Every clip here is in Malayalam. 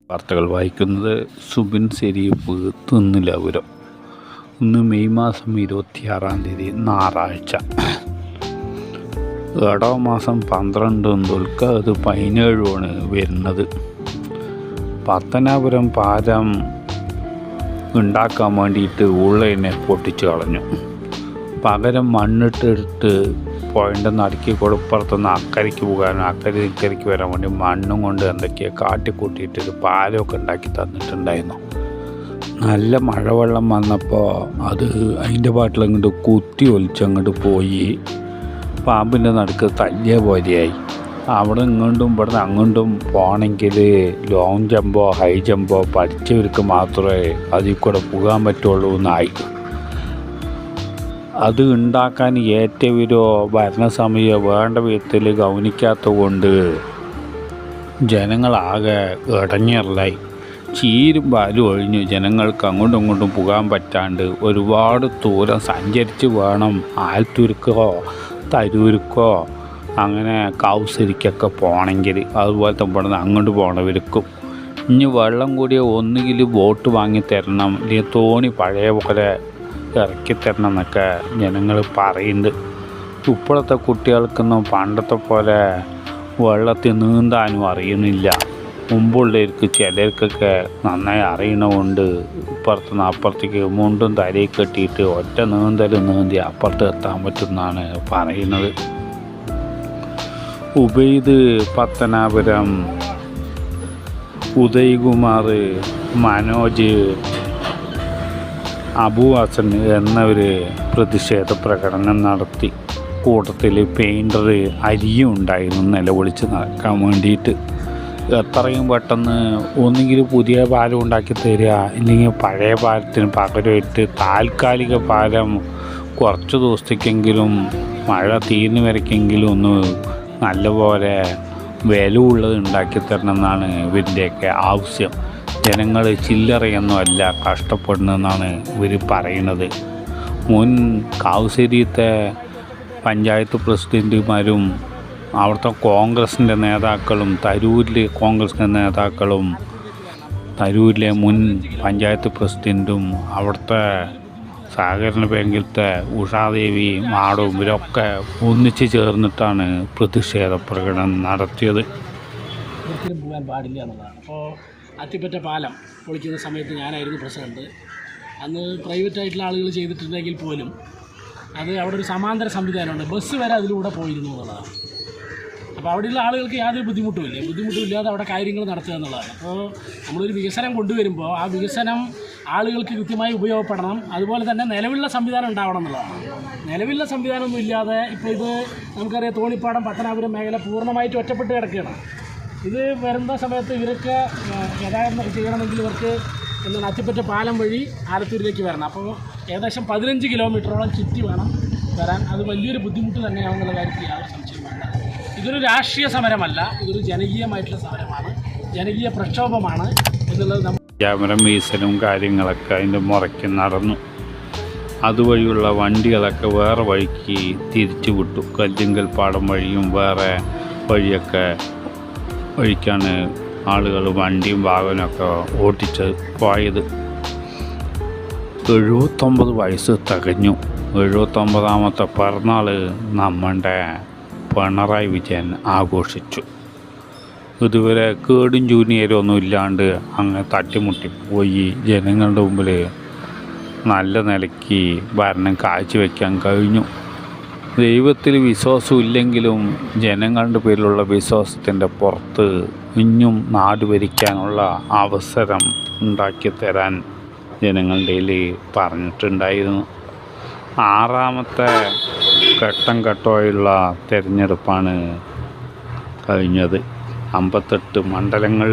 വാർത്തകൾ വായിക്കുന്നത് സുബിൻ സെരീഫ് തിന്നിലപുരം. ഇന്ന് മെയ് മാസം 26 ഞായറാഴ്ച. ഏഴാം മാസം 12 തോൽക്ക അത് 17 വരുന്നത്. പത്തനാപുരം പാലം ഉണ്ടാക്കാൻ വേണ്ടിയിട്ട് ഉള്ളതിനെ പൊട്ടിച്ച് കളഞ്ഞു. പകരം മണ്ണിട്ടെടുത്ത് പോയിൻ്റ് നടുക്കി കൊടുപ്പുറത്തുനിന്ന് അക്കരയ്ക്ക് പോകാനും ഇക്കരയ്ക്ക് വരാൻ വേണ്ടി മണ്ണും കൊണ്ട് എന്തൊക്കെയോ കാട്ടിക്കൂട്ടിയിട്ടൊരു പാലമൊക്കെ ഉണ്ടാക്കി തന്നിട്ടുണ്ടായിരുന്നു. നല്ല മഴവെള്ളം വന്നപ്പോൾ അത് അതിൻ്റെ പാട്ടിൽ അങ്ങോട്ട് കുത്തി ഒലിച്ചങ്ങോട്ട് പോയി പാമ്പിൻ്റെ നടുക്ക് തല്ലിയ പോലെയായി. അവിടെ ഇങ്ങോട്ടും ഇവിടെ നിന്ന് അങ്ങോട്ടും പോകണമെങ്കിൽ ലോങ് ജമ്പോ ഹൈ ജമ്പോ പഠിച്ചവർക്ക് മാത്രമേ അതിൽ കൂടെ പോകാൻ പറ്റുള്ളൂ എന്നായി. അത് ഉണ്ടാക്കാൻ ഏറ്റവരോ ഭരണസമിതിയോ വേണ്ട വിധത്തിൽ ഗൗനിക്കാത്തത് കൊണ്ട് ജനങ്ങളാകെ ഇടഞ്ഞിറലായി. ചീരും പാലും ഒഴിഞ്ഞ് ജനങ്ങൾക്ക് അങ്ങോട്ടും ഇങ്ങോട്ടും പോകാൻ പറ്റാണ്ട് ഒരുപാട് ദൂരം സഞ്ചരിച്ച് വേണം ആൽത്തുരുക്കോ തരൂരുക്കോ അങ്ങനെ കൗസരിക്കൊക്കെ പോകണമെങ്കിൽ. അതുപോലത്തെ ഇവിടുന്ന് അങ്ങോട്ട് പോകണവർക്കും ഇനി വെള്ളം കൂടിയ ഒന്നുകിൽ ബോട്ട് വാങ്ങിത്തരണം, അല്ലെങ്കിൽ തോണി പഴയ പോലെ ഇറക്കിത്തരണം എന്നൊക്കെ ജനങ്ങൾ പറയുന്നുണ്ട്. ഇപ്പോഴത്തെ കുട്ടികൾക്കൊന്നും പണ്ടത്തെ പോലെ വെള്ളത്തിൽ നീന്താനും അറിയുന്നില്ല. മുമ്പുള്ളവർക്ക് ചിലർക്കൊക്കെ നന്നായി അറിയണമുണ്ട്. ഇപ്പുറത്തുനിന്ന് അപ്പുറത്തേക്ക് മുണ്ടും തലയിൽ കെട്ടിയിട്ട് ഒറ്റ നീന്തി അപ്പുറത്ത് എത്താൻ പറ്റുമെന്നാണ് പറയുന്നത്. ഉബൈദ് പത്തനാപുരം, ഉദയ്കുമാർ, മനോജ്, അബു ഹസൻ എന്നവർ പ്രതിഷേധ പ്രകടനം നടത്തി. കൂട്ടത്തിൽ പെയിൻറ്റർ അരിയും ഉണ്ടായിരുന്നു നിലവിളിച്ച് നടക്കാൻ വേണ്ടിയിട്ട്. എത്രയും പെട്ടെന്ന് ഒന്നുകിൽ പുതിയ പാലം ഉണ്ടാക്കി തരിക, ഇല്ലെങ്കിൽ പഴയ പാലത്തിന് പകരമായിട്ട് താൽക്കാലിക പാലം കുറച്ച് ദിവസത്തേക്കെങ്കിലും മഴ തീർന്നു വരയ്ക്കെങ്കിലും ഒന്ന് നല്ലപോലെ വില ഉള്ളത് ഉണ്ടാക്കി തരണം എന്നാണ് ഇവരുടെയൊക്കെ ആവശ്യം. ജനങ്ങൾ ചില്ലറയൊന്നുമല്ല കഷ്ടപ്പെടുന്നതെന്നാണ് ഇവർ പറയുന്നത്. മുൻ കാവുശ്ശേരിയത്തെ പഞ്ചായത്ത് പ്രസിഡൻറ്റുമാരും അവിടുത്തെ കോൺഗ്രസിൻ്റെ നേതാക്കളും തരൂരിലെ കോൺഗ്രസിൻ്റെ നേതാക്കളും തരൂരിലെ മുൻ പഞ്ചായത്ത് പ്രസിഡൻറ്റും അവിടുത്തെ സഹകരണ ബാങ്കിലത്തെ ഉഷാദേവി മാഡവും ഇവരൊക്കെ ഒന്നിച്ച് ചേർന്നിട്ടാണ് പ്രതിഷേധ പ്രകടനം നടത്തിയത്. പോകാൻ പാടില്ല എന്നുള്ളതാണ്. അപ്പോൾ അത്തിപ്പറ്റ പാലം പൊളിക്കുന്ന സമയത്ത് ഞാനായിരുന്നു പ്രസിഡൻറ്റ്. അന്ന് പ്രൈവറ്റായിട്ടുള്ള ആളുകൾ ചെയ്തിട്ടുണ്ടെങ്കിൽ പോലും അത് അവിടെ ഒരു സമാന്തര സംവിധാനമുണ്ട്, ബസ് വരെ അതിലൂടെ പോയിരുന്നു എന്നുള്ളതാണ്. അപ്പോൾ അവിടെയുള്ള ആളുകൾക്ക് യാതൊരു ബുദ്ധിമുട്ടുമില്ലാതെ അവിടെ കാര്യങ്ങൾ നടത്തുക എന്നുള്ളതാണ്. അപ്പോൾ നമ്മളൊരു വികസനം കൊണ്ടുവരുമ്പോൾ ആ വികസനം ആളുകൾക്ക് കൃത്യമായി ഉപയോഗപ്പെടണം. അതുപോലെ തന്നെ നിലവിലുള്ള സംവിധാനം ഉണ്ടാവണം എന്നുള്ളതാണ്. നിലവിലുള്ള സംവിധാനമൊന്നും ഇല്ലാതെ ഇപ്പോൾ ഇത് നമുക്കറിയാം, തോണിപ്പാടം പത്തനാപുരം മേഖല പൂർണ്ണമായിട്ട് ഒറ്റപ്പെട്ട് കിടക്കുകയാണ്. ഇത് വരുന്ന സമയത്ത് ഇവരൊക്കെ ഗതാഗതം ചെയ്യണമെങ്കിൽ ഇവർക്ക് അത്തിപ്പറ്റ പാലം വഴി ആലത്തൂരിലേക്ക് വരണം. അപ്പോൾ ഏകദേശം 15 കിലോമീറ്ററോളം ചുറ്റി വേണം വരാൻ. അത് വലിയൊരു ബുദ്ധിമുട്ട് തന്നെയാണെന്നുള്ള കാര്യത്തിൽ യാതൊരു സംശയം വേണ്ട. ഇതൊരു രാഷ്ട്രീയ സമരമല്ല, ഇതൊരു ജനകീയമായിട്ടുള്ള സമരമാണ്, ജനകീയ പ്രക്ഷോഭമാണ് എന്നുള്ളത് ക്യാമറ വീസലും കാര്യങ്ങളൊക്കെ അതിൻ്റെ മുറയ്ക്ക് നടന്നു. അതുവഴിയുള്ള വണ്ടികളൊക്കെ വേറെ വഴിക്ക് തിരിച്ചു വിട്ടു. കല്ലിങ്കൽ പാടം വഴിയും വേറെ വഴിയൊക്കെ വഴിക്കാണ് ആളുകൾ വണ്ടിയും വാഹനമൊക്കെ ഓടിച്ച് പോയത്. 79 വയസ്സ് തികഞ്ഞു. 79ാമത്തെ പിറന്നാൾ നമ്മളുടെ പിണറായി വിജയൻ ആഘോഷിച്ചു. ഇതുവരെ കേടും ജൂനിയരൊന്നും ഇല്ലാണ്ട് അങ്ങ് തട്ടിമുട്ടി പോയി ജനങ്ങളുടെ മുമ്പിൽ നല്ല നിലയ്ക്ക് ഭരണം കാഴ്ചവെക്കാൻ കഴിഞ്ഞു. ദൈവത്തിൽ വിശ്വാസമില്ലെങ്കിലും ജനങ്ങളുടെ പേരിലുള്ള വിശ്വാസത്തിൻ്റെ പുറത്ത് ഇനിയും നാട് ഭരിക്കാനുള്ള അവസരം ഉണ്ടാക്കി തരാൻ ജനങ്ങളുടെ പറഞ്ഞിട്ടുണ്ടായിരുന്നു. 6ാമത്തെ ഘട്ടമായുള്ള തിരഞ്ഞെടുപ്പാണ് കഴിഞ്ഞത്. 58 മണ്ഡലങ്ങൾ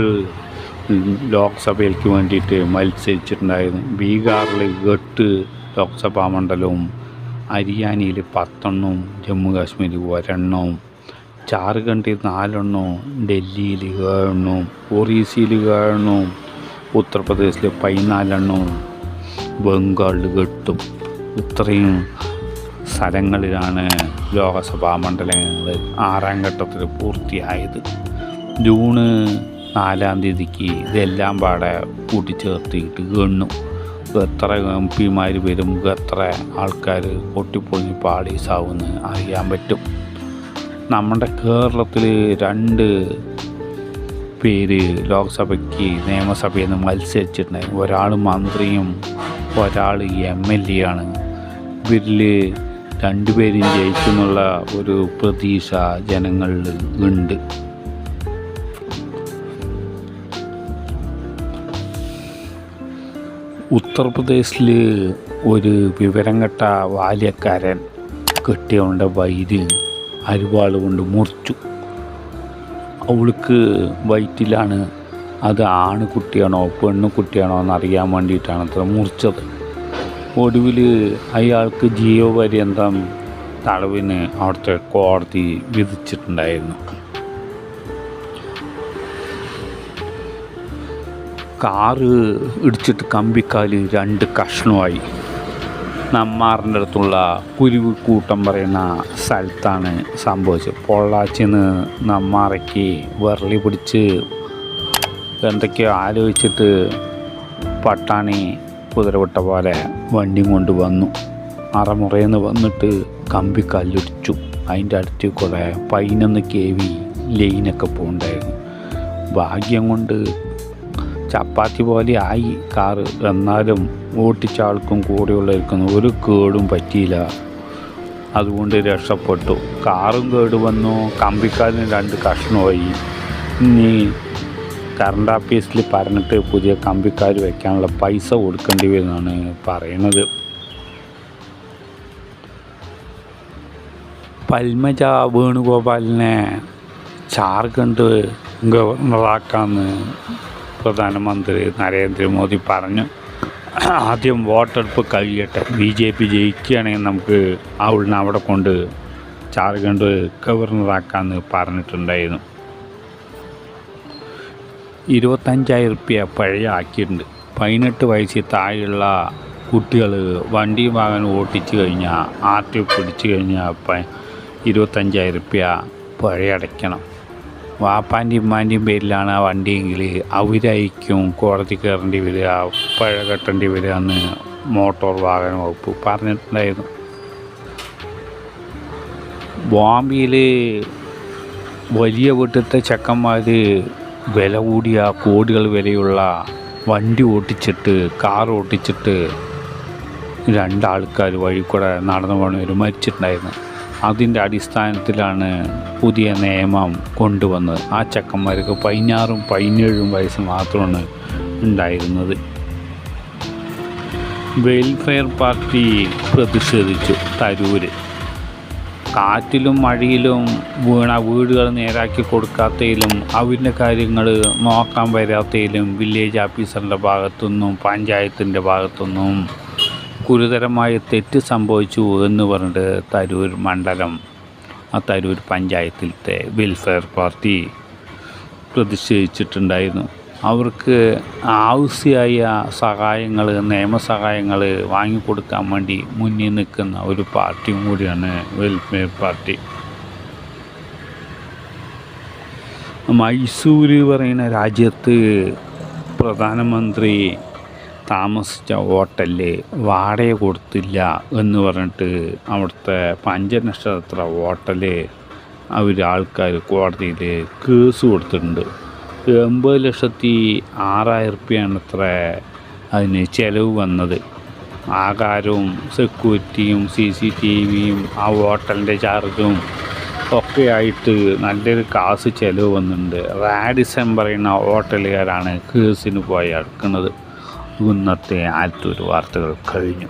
ലോക്സഭയിലേക്ക് വേണ്ടിയിട്ട് മത്സരിച്ചിട്ടുണ്ടായിരുന്നു. ബീഹാറിൽ 8 ലോക്സഭാ മണ്ഡലവും, ഹരിയാനയിൽ 10 ജമ്മു കാശ്മീരിൽ 1, ജാർഖണ്ഡിൽ 4, ഡൽഹിയിൽ 7, ഒറീസയിൽ 7, ഉത്തർപ്രദേശിൽ 14, ബംഗാളിൽ 8. ഇത്രയും സ്ഥലങ്ങളിലാണ് ലോകസഭാ മണ്ഡലങ്ങൾ 6ാം ഘട്ടത്തിൽ പൂർത്തിയായത്. ജൂൺ 4-ാം തീയതിക്ക് ഇതെല്ലാം പാടെ കൂട്ടിച്ചേർത്തിട്ട് എണ്ണും. എത്ര MP-മാർ വരും, എത്ര ആൾക്കാർ പൊട്ടിപ്പൊളിഞ്ഞ് പാളീസാവുമെന്ന് അറിയാൻ പറ്റും. നമ്മുടെ കേരളത്തിൽ 2 പേര് ലോക്സഭയ്ക്ക് നിയമസഭയിൽ നിന്ന് മത്സരിച്ചിട്ടുണ്ടായി. ഒരാൾ മന്ത്രിയും ഒരാൾ MLA ആണ്. ഇവരിൽ 2 പേരും ജയിക്കുന്നുള്ള ഒരു പ്രതീക്ഷ ജനങ്ങളിൽ ഉണ്ട്. ഉത്തർപ്രദേശിൽ ഒരു വിവരം കെട്ട ബാല്യക്കാരൻ കെട്ടിയവളുടെ വയിര് അരിവാൾ കൊണ്ട് മുറിച്ചു. അവൾക്ക് വയറ്റിലാണ്. അത് ആൺകുട്ടിയാണോ പെണ്ണുകുട്ടിയാണോ എന്നറിയാൻ വേണ്ടിയിട്ടാണ് അത്ര മുറിച്ചത്. ഒടുവിൽ അയാൾക്ക് ജീവപര്യന്തം തടവിന് അവിടുത്തെ കോടതി വിധിച്ചിട്ടുണ്ടായിരുന്നു. കാറ് ഇടിച്ചിട്ട് കമ്പിക്കാല് 2 കഷ്ണമായി. നെന്മാറിൻ്റെ അടുത്തുള്ള കുരുവിക്കൂട്ടം പറയുന്ന സ്ഥലത്താണ് സംഭവിച്ചത്. പൊള്ളാച്ചിന്ന് നെന്മാറയ്ക്ക് വിരളി പിടിച്ച് എന്തൊക്കെയോ ആലോചിച്ചിട്ട് പട്ടാണി കുതിരവിട്ട പോലെ വണ്ടിയും കൊണ്ട് വന്നു. അറമുറയെന്ന് വന്നിട്ട് കമ്പിക്കല്ലിടിച്ചു. അതിൻ്റെ അടുത്ത് കൂടെ 11 kV ലൈനൊക്കെ പോകണ്ടായിരുന്നു. ഭാഗ്യം കൊണ്ട് ചപ്പാത്തി പോലെ ആയി കാറ്. എന്നാലും ഓട്ടിച്ച ആൾക്കും കൂടെയുള്ളവർക്കും ഒരു കേടും പറ്റിയില്ല. അതുകൊണ്ട് രക്ഷപ്പെട്ടു. കാറും കേട് വന്നു, കമ്പിക്കാലിന് 2 കഷ്ണമായി. ഇനി കറണ്ട് ഓഫീസിൽ പറഞ്ഞിട്ട് പുതിയ കമ്പിക്കാർ വയ്ക്കാനുള്ള പൈസ കൊടുക്കേണ്ടി വരുമെന്നാണ് പറയണത്. പത്മജ വേണുഗോപാലിനെ ജാർഖണ്ഡ് ഗവർണറാക്കാമെന്ന് പ്രധാനമന്ത്രി നരേന്ദ്രമോദി പറഞ്ഞു. ആദ്യം വോട്ടെടുപ്പ് കഴിയട്ടെ, BJP ജയിക്കുകയാണെങ്കിൽ നമുക്ക് അവളിനെ അവിടെ കൊണ്ട് ജാർഖണ്ഡ് ഗവർണറാക്കാമെന്ന് പറഞ്ഞിട്ടുണ്ടായിരുന്നു. 25,000 രൂപ പഴയ ആക്കിയിട്ടുണ്ട്. 18 വയസ്സിൽ താഴെയുള്ള കുട്ടികൾ വണ്ടി വാഹനം ഓട്ടിച്ചു കഴിഞ്ഞാൽ RTO പിടിച്ചു കഴിഞ്ഞാൽ 25,000 രൂപ പഴയ അടയ്ക്കണം. വാപ്പാൻ്റെയും ഉമ്മാൻ്റെയും പേരിലാണ് ആ വണ്ടിയെങ്കിൽ അവരായിരിക്കും കോടതി കയറേണ്ടി വരിക, പഴ കെട്ടേണ്ടി വരിക എന്ന് മോട്ടോർ വാഹന വകുപ്പ് പറഞ്ഞിട്ടുണ്ടായിരുന്നു. ബോംബെയിൽ വലിയ വീട്ടിലത്തെ ചെക്കന്മാർ വില കൂടിയ കോടികൾ വിലയുള്ള വണ്ടി ഓട്ടിച്ചിട്ട് കാർ ഓട്ടിച്ചിട്ട് 2 ആൾക്കാർ വഴി കൂടെ നടന്നു പോണവർ മരിച്ചിട്ടുണ്ടായിരുന്നു. അതിൻ്റെ അടിസ്ഥാനത്തിലാണ് പുതിയ നിയമം കൊണ്ടുവന്നത്. ആ ചെക്കന്മാർക്ക് 16ഉം 17ഉം വയസ്സ് മാത്രമാണ് ഉണ്ടായിരുന്നത്. വെൽഫെയർ പാർട്ടി പ്രതിഷേധിച്ചു. തരൂര് കാറ്റിലും മഴയിലും വീണ വീടുകൾ നേരാക്കി കൊടുക്കാത്തതിലും അവരുടെ കാര്യങ്ങൾ നോക്കാൻ വരാത്തതിലും വില്ലേജ് ഓഫീസറിൻ്റെ ഭാഗത്തുനിന്നും പഞ്ചായത്തിൻ്റെ ഭാഗത്തുനിന്നും ഗുരുതരമായ തെറ്റ് സംഭവിച്ചു എന്ന് പറഞ്ഞിട്ട് തരൂർ മണ്ഡലം, തരൂർ പഞ്ചായത്തിലത്തെ വെൽഫെയർ പാർട്ടി പ്രതിഷേധിച്ചിട്ടുണ്ടായിരുന്നു. അവർക്ക് ആവശ്യമായ സഹായങ്ങൾ, നിയമസഹായങ്ങൾ വാങ്ങിക്കൊടുക്കാൻ വേണ്ടി മുന്നിൽ നിൽക്കുന്ന ഒരു പാർട്ടിയും കൂടിയാണ് വെൽഫെയർ പാർട്ടി. മൈസൂർ പറയുന്ന രാജ്യത്ത് പ്രധാനമന്ത്രി താമസിച്ച ഹോട്ടലിൽ വാടക കൊടുത്തില്ല എന്ന് പറഞ്ഞിട്ട് അവിടുത്തെ 5 നക്ഷത്ര ഹോട്ടൽ ആൾക്കാർ കോടതിയിൽ കേസ് കൊടുത്തിട്ടുണ്ട്. 80,06,000 രൂപയാണ് അത്ര അതിന് ചിലവ് വന്നത്. ആഹാരവും സെക്യൂരിറ്റിയും CCTVയും ആ ഹോട്ടലിൻ്റെ ചാർജും ഒക്കെ ആയിട്ട് നല്ലൊരു കാശ് ചിലവ് വന്നിട്ടുണ്ട്. റാഡിസൺ പറയുന്ന ഹോട്ടലുകാരാണ് കേസിന് പോയി അടുക്കുന്നത്. ഇന്നത്തെ ആലത്തൂർ വാർത്തകൾ കഴിഞ്ഞു.